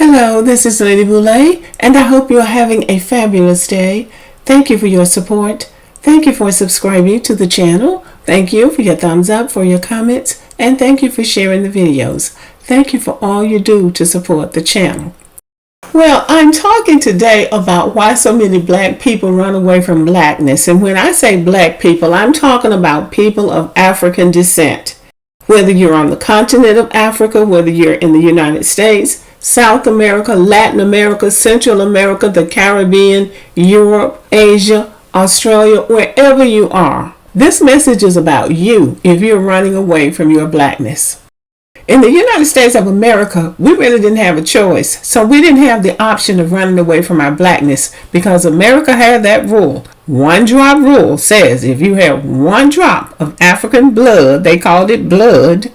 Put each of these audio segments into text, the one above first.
Hello, this is Lady Boulay, and I hope you're having a fabulous day. Thank you for your support. Thank you for subscribing to the channel. Thank you for your thumbs up, for your comments, and thank you for sharing the videos. Thank you for all you do to support the channel. Well, I'm talking today about why so many black people run away from blackness. And when I say black people, I'm talking about people of African descent. Whether you're on the continent of Africa, whether you're in the United States, South America, Latin America, Central America, the Caribbean, Europe, Asia, Australia, wherever you are. This message is about you if you're running away from your blackness. In the United States of America, we really didn't have a choice. So we didn't have the option of running away from our blackness because America had that rule. One drop rule says if you have one drop of African blood, they called it blood,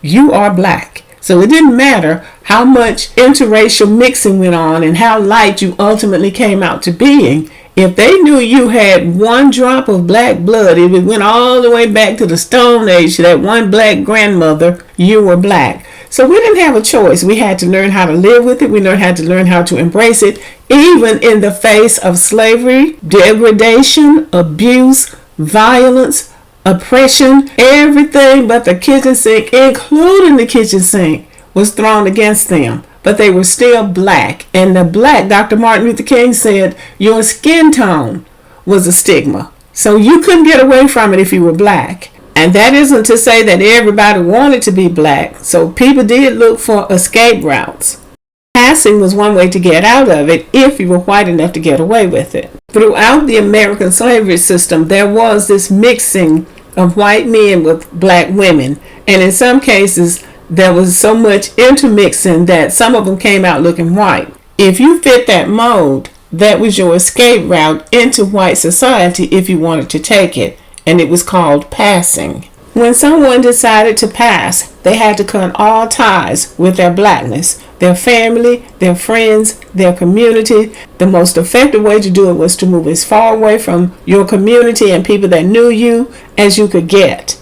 you are black. So it didn't matter how much interracial mixing went on and how light you ultimately came out to being. If they knew you had one drop of black blood, if it went all the way back to the Stone Age, to that one black grandmother, you were black. So we didn't have a choice. We had to learn how to live with it. We had to learn how to embrace it, even in the face of slavery, degradation, abuse, violence, oppression. Everything but the kitchen sink, including the kitchen sink, was thrown against them. But they were still black. And the black, Dr. Martin Luther King said, your skin tone was a stigma. So you couldn't get away from it if you were black. And that isn't to say that everybody wanted to be black. So people did look for escape routes. Passing was one way to get out of it if you were white enough to get away with it. Throughout the American slavery system, there was this mixing of white men with black women. And in some cases, there was so much intermixing that some of them came out looking white. If you fit that mold, that was your escape route into white society if you wanted to take it. And it was called passing. When someone decided to pass, they had to cut all ties with their blackness, their family, their friends, their community. The most effective way to do it was to move as far away from your community and people that knew you as you could get,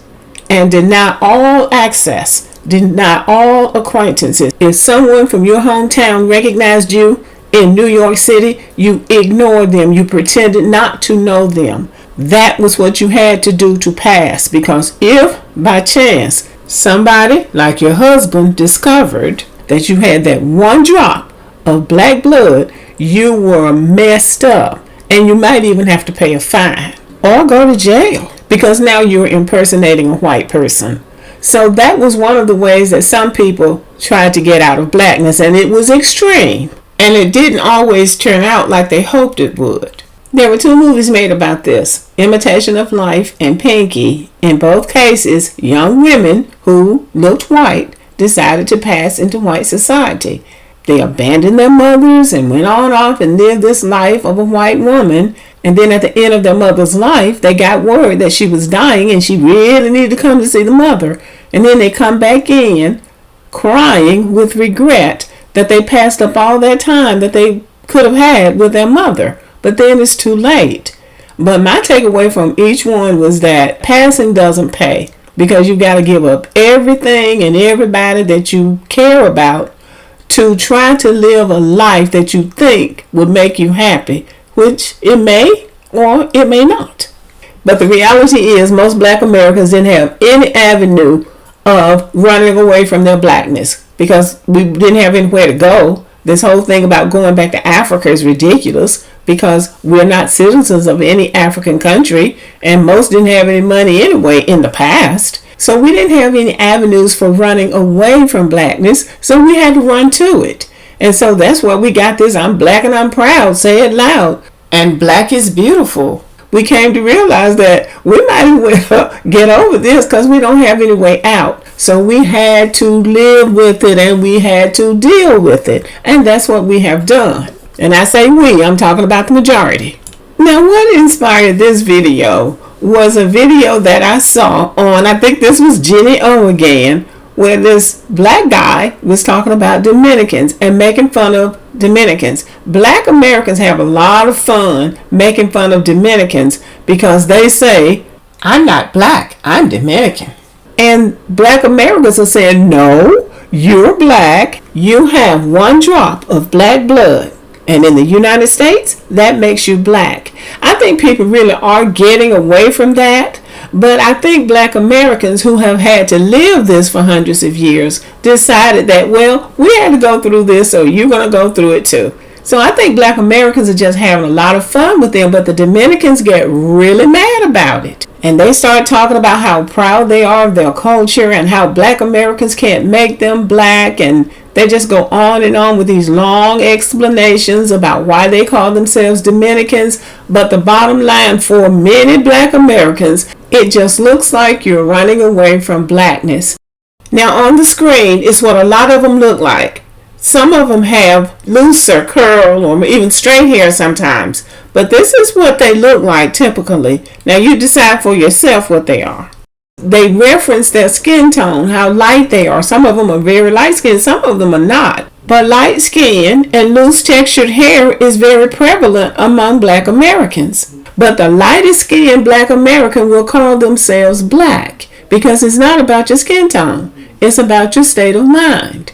and deny all access, deny all acquaintances. If someone from your hometown recognized you in New York City, you ignored them. You pretended not to know them. That was what you had to do to pass, because if by chance somebody like your husband discovered that you had that one drop of black blood, you were messed up, and you might even have to pay a fine or go to jail because now you're impersonating a white person. So that was one of the ways that some people tried to get out of blackness, and it was extreme, and it didn't always turn out like they hoped it would. There were two movies made about this, Imitation of Life and Pinky. In both cases, young women who looked white decided to pass into white society. They abandoned their mothers and went on off and lived this life of a white woman. And then at the end of their mother's life, they got word that she was dying and she really needed to come to see the mother. And then they come back in crying with regret that they passed up all that time that they could have had with their mother. But then it's too late. But my takeaway from each one was that passing doesn't pay, because you got to give up everything and everybody that you care about to try to live a life that you think would make you happy, which it may or it may not. But the reality is most black Americans didn't have any avenue of running away from their blackness because we didn't have anywhere to go. This whole thing about going back to Africa is ridiculous because we're not citizens of any African country, and most didn't have any money anyway in the past. So we didn't have any avenues for running away from blackness, so we had to run to it. And so that's why we got this I'm black and I'm proud, say it loud, and black is beautiful. We came to realize that we might as well get over this because we don't have any way out. So we had to live with it and we had to deal with it. And that's what we have done. And I say we, I'm talking about the majority. Now, what inspired this video was a video that I saw on, I think this was Jenny O again, where this black guy was talking about Dominicans and making fun of Dominicans. Black Americans have a lot of fun making fun of Dominicans because they say, I'm not black, I'm Dominican. And black Americans are saying, no, you're black, you have one drop of black blood. And in the United States, that makes you black. I think people really are getting away from that. But I think black Americans who have had to live this for hundreds of years decided that, well, we had to go through this, so you're going to go through it too. So I think black Americans are just having a lot of fun with them, but the Dominicans get really mad about it. And they start talking about how proud they are of their culture and how black Americans can't make them black, and they just go on and on with these long explanations about why they call themselves Dominicans. But the bottom line, for many black Americans, it just looks like you're running away from blackness. Now on the screen is what a lot of them look like. Some of them have looser curl or even straight hair sometimes. But this is what they look like typically. Now you decide for yourself what they are. They reference their skin tone, how light they are. Some of them are very light skinned, some of them are not. But light skin and loose textured hair is very prevalent among black Americans. But the lightest skinned black American will call themselves black because it's not about your skin tone. It's about your state of mind.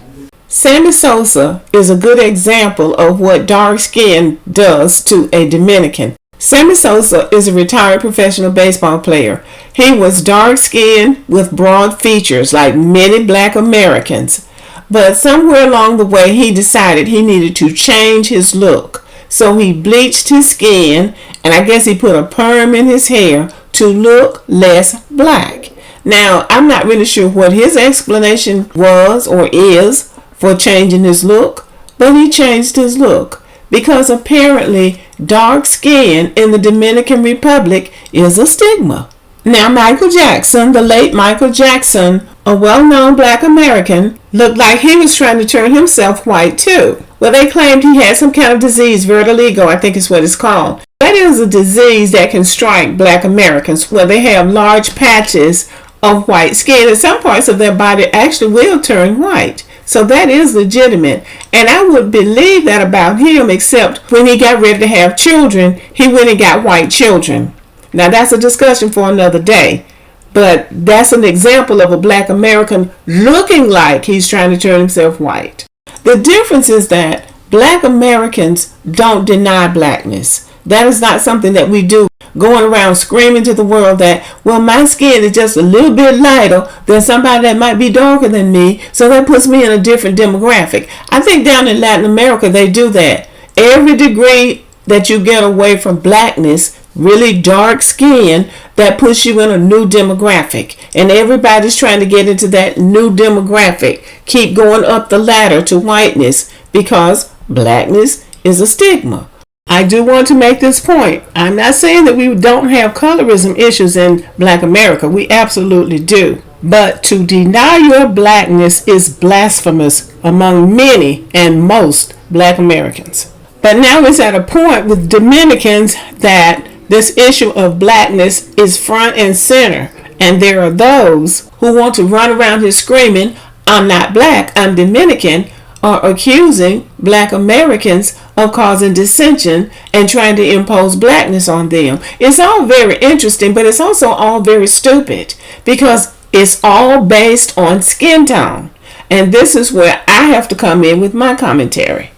Sammy Sosa is a good example of what dark skin does to a Dominican. Sammy Sosa is a retired professional baseball player. He was dark-skinned with broad features like many black Americans. But somewhere along the way, he decided he needed to change his look. So he bleached his skin, and I guess he put a perm in his hair to look less black. Now, I'm not really sure what his explanation was or is for changing his look, but he changed his look. Because apparently dark skin in the Dominican Republic is a stigma. Now Michael Jackson, the late Michael Jackson, a well-known black American, looked like he was trying to turn himself white too. Well, they claimed he had some kind of disease, vitiligo, I think is what it's called. That is a disease that can strike black Americans where they have large patches of white skin and some parts of their body actually will turn white. So that is legitimate. And I would believe that about him, except when he got ready to have children, he went and got white children. Now that's a discussion for another day. But that's an example of a black American looking like he's trying to turn himself white. The difference is that black Americans don't deny blackness. That is not something that we do, going around screaming to the world that, well, my skin is just a little bit lighter than somebody that might be darker than me, so that puts me in a different demographic. I think down in Latin America they do that. Every degree that you get away from blackness, really dark skin, that puts you in a new demographic. And everybody's trying to get into that new demographic. Keep going up the ladder to whiteness because blackness is a stigma. I do want to make this point. I'm not saying that we don't have colorism issues in black America. We absolutely do. But to deny your blackness is blasphemous among many and most black Americans. But now it's at a point with Dominicans that this issue of blackness is front and center. And there are those who want to run around here screaming, I'm not black, I'm Dominican, or accusing black Americans of causing dissension and trying to impose blackness on them. It's all very interesting, but it's also all very stupid because it's all based on skin tone. And this is where I have to come in with my commentary.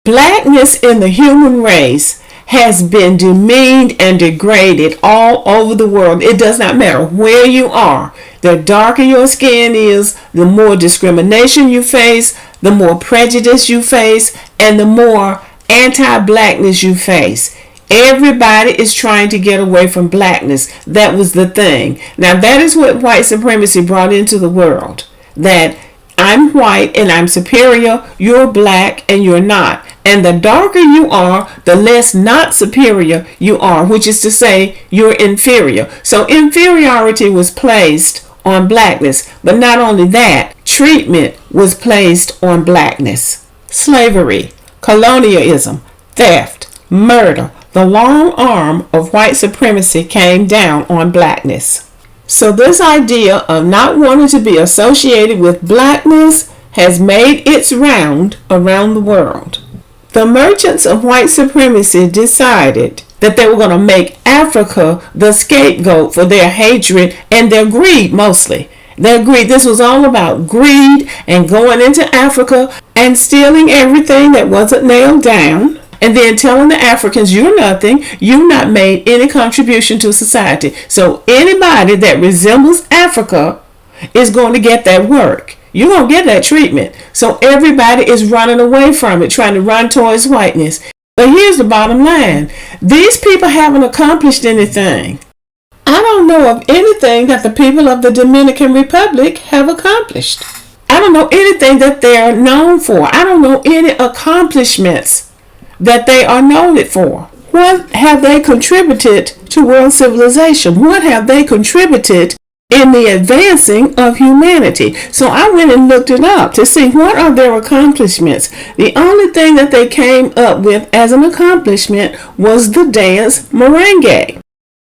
Blackness in the human race has been demeaned and degraded all over the world. It does not matter where you are. The darker your skin is, the more discrimination you face, the more prejudice you face, and the more anti-blackness you face. Everybody is trying to get away from blackness. That was the thing. Now that is what white supremacy brought into the world. That I'm white and I'm superior, you're black and you're not. And the darker you are, the less not superior you are, which is to say you're inferior. So inferiority was placed on blackness. But not only that, treatment was placed on blackness. Slavery, colonialism, theft, murder, the long arm of white supremacy came down on blackness. So this idea of not wanting to be associated with blackness has made its round around the world. The merchants of white supremacy decided that they were going to make Africa the scapegoat for their hatred and their greed mostly. Their greed, this was all about greed and going into Africa and stealing everything that wasn't nailed down. And then telling the Africans, you're nothing, you've not made any contribution to society. So anybody that resembles Africa is going to get that work. You're going to get that treatment. So everybody is running away from it, trying to run towards whiteness. But here's the bottom line. These people haven't accomplished anything. I don't know of anything that the people of the Dominican Republic have accomplished. I don't know anything that they're known for. I don't know any accomplishments that they are noted for. What have they contributed to world civilization? What have they contributed in the advancing of humanity? So I went and looked it up to see what are their accomplishments. The only thing that they came up with as an accomplishment was the dance merengue.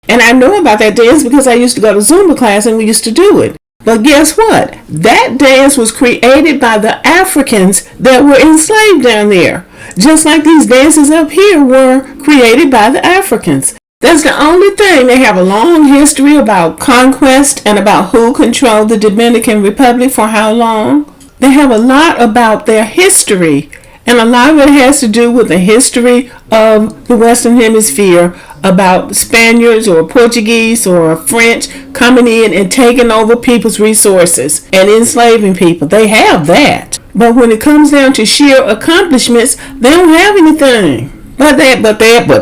And I know about that dance because I used to go to Zumba class and we used to do it. But guess what? That dance was created by the Africans that were enslaved down there. Just like these dances up here were created by the Africans. That's the only thing. They have a long history about conquest and about who controlled the Dominican Republic for how long. They have a lot about their history. And a lot of it has to do with the history of the Western Hemisphere, about Spaniards or Portuguese or French coming in and taking over people's resources and enslaving people. They have that. But when it comes down to sheer accomplishments, they don't have anything. But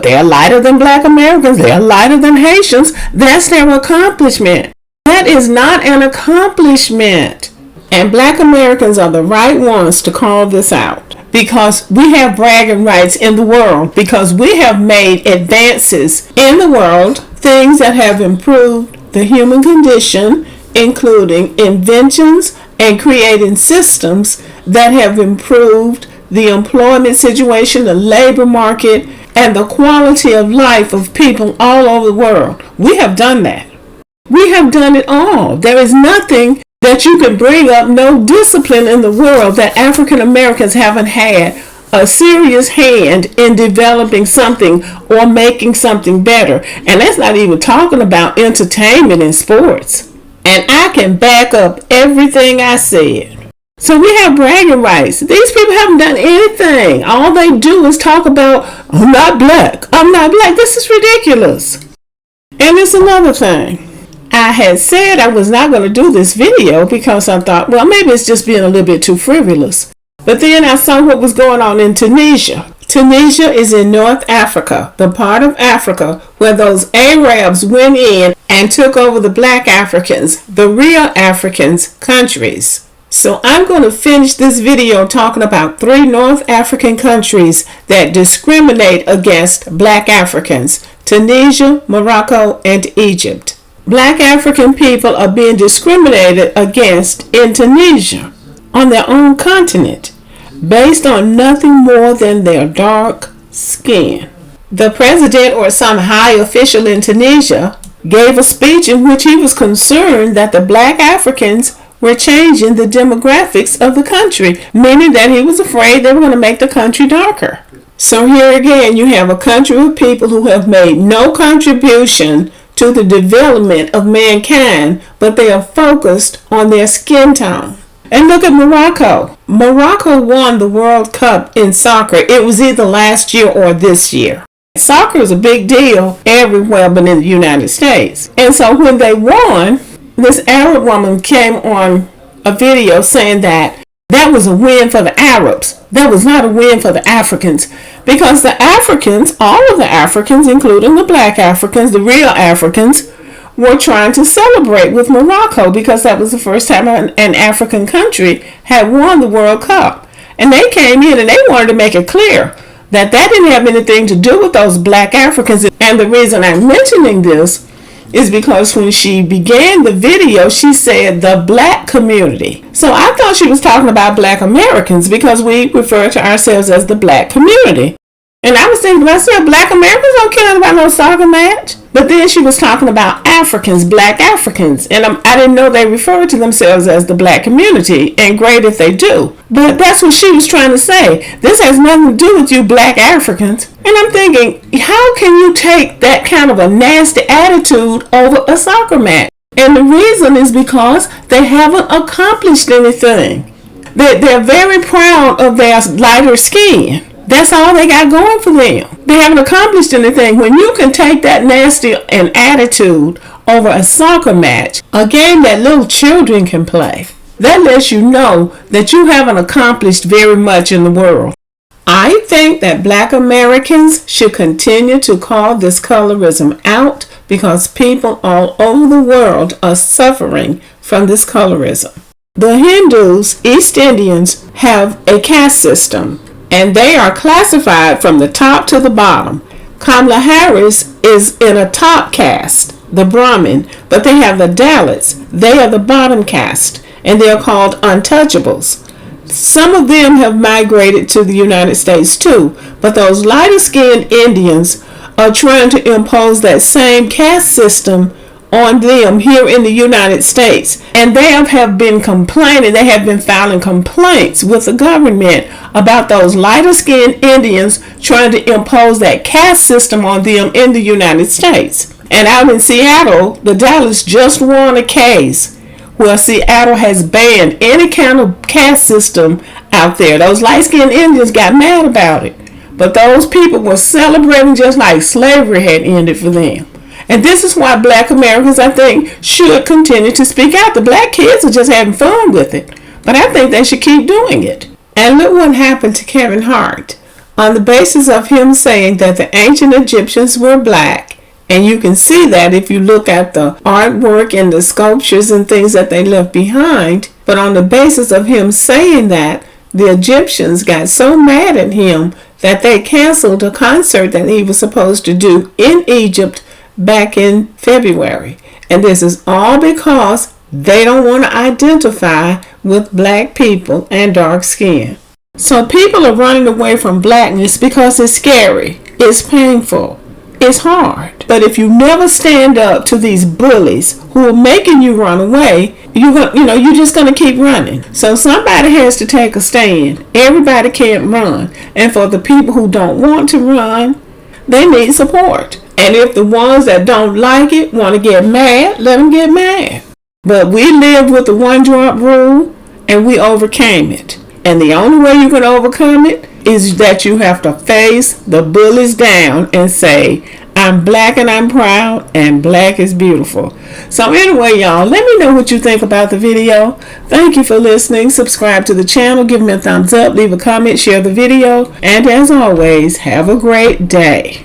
they're lighter than Black Americans. They're lighter than Haitians. That's their accomplishment. That is not an accomplishment. And Black Americans are the right ones to call this out. Because we have bragging rights in the world. Because we have made advances in the world. Things that have improved the human condition, including inventions and creating systems that have improved the employment situation, the labor market, and the quality of life of people all over the world. We have done that. We have done it all. There is nothing that you can bring up, no discipline in the world that African Americans haven't had a serious hand in developing something or making something better. And that's not even talking about entertainment and sports. And I can back up everything I said. So we have bragging rights. These people haven't done anything. All they do is talk about, I'm not black. I'm not black. This is ridiculous. And it's another thing. I had said I was not going to do this video because I thought, well, maybe it's just being a little bit too frivolous. But then I saw what was going on in Tunisia. Tunisia is in North Africa, the part of Africa where those Arabs went in and took over the Black Africans, the real Africans' countries. So I'm going to finish this video talking about 3 North African countries that discriminate against Black Africans: Tunisia, Morocco, and Egypt. Black African people are being discriminated against in Tunisia on their own continent based on nothing more than their dark skin. The president or some high official in Tunisia gave a speech in which he was concerned that the Black Africans were changing the demographics of the country, meaning that he was afraid they were going to make the country darker. So here again, you have a country of people who have made no contribution to the development of mankind, but they are focused on their skin tone. And look at Morocco. Morocco won the World Cup in soccer. It was either last year or this year. Soccer is a big deal everywhere but in the United States. And so when they won, this Arab woman came on a video saying that was a win for the Arabs. That was not a win for the Africans. Because the Africans, all of the Africans, including the Black Africans, the real Africans, were trying to celebrate with Morocco because that was the first time an African country had won the World Cup. And they came in and they wanted to make it clear that didn't have anything to do with those Black Africans. And the reason I'm mentioning this is because when she began the video, she said the Black community. So I thought she was talking about Black Americans because we refer to ourselves as the Black community. And I was thinking to myself, Black Americans don't care about no soccer match. But then she was talking about Africans, Black Africans. And I didn't know they referred to themselves as the Black community. And great if they do. But that's what she was trying to say. This has nothing to do with you Black Africans. And I'm thinking, how can you take that kind of a nasty attitude over a soccer match? And the reason is because they haven't accomplished anything. They're very proud of their lighter skin. That's all they got going for them. They haven't accomplished anything. When you can take that nasty and attitude over a soccer match, a game that little children can play, that lets you know that you haven't accomplished very much in the world. I think that Black Americans should continue to call this colorism out because people all over the world are suffering from this colorism. The Hindus, East Indians, have a caste system, and they are classified from the top to the bottom. Kamala Harris is in a top caste, the Brahmin, but they have the Dalits. They are the bottom caste, and they are called untouchables. Some of them have migrated to the United States too, but those lighter-skinned Indians are trying to impose that same caste system on them here in the United States. And they have been complaining, they have been filing complaints with the government about those lighter-skinned Indians trying to impose that caste system on them in the United States. And out in Seattle, the Dallas just won a case where Seattle has banned any kind of caste system out there. Those light-skinned Indians got mad about it. But those people were celebrating just like slavery had ended for them. And this is why Black Americans, I think, should continue to speak out. The black kids are just having fun with it. But I think they should keep doing it. And look what happened to Kevin Hart. On the basis of him saying that the ancient Egyptians were black, and you can see that if you look at the artwork and the sculptures and things that they left behind. But on the basis of him saying that, the Egyptians got so mad at him that they canceled a concert that he was supposed to do in Egypt back in February. And this is all because they don't want to identify with black people and dark skin. So people are running away from blackness because it's scary, it's painful, it's hard. But if you never stand up to these bullies who are making you run away, you're just going to keep running. So somebody has to take a stand. Everybody can't run. And for the people who don't want to run, they need support. And if the ones that don't like it want to get mad, let them get mad. But we lived with the one drop rule and we overcame it. And the only way you can overcome it is that you have to face the bullies down and say, I'm black and I'm proud, and black is beautiful. So anyway, y'all, let me know what you think about the video. Thank you for listening. Subscribe to the channel, give me a thumbs up, leave a comment, share the video, and as always, have a great day.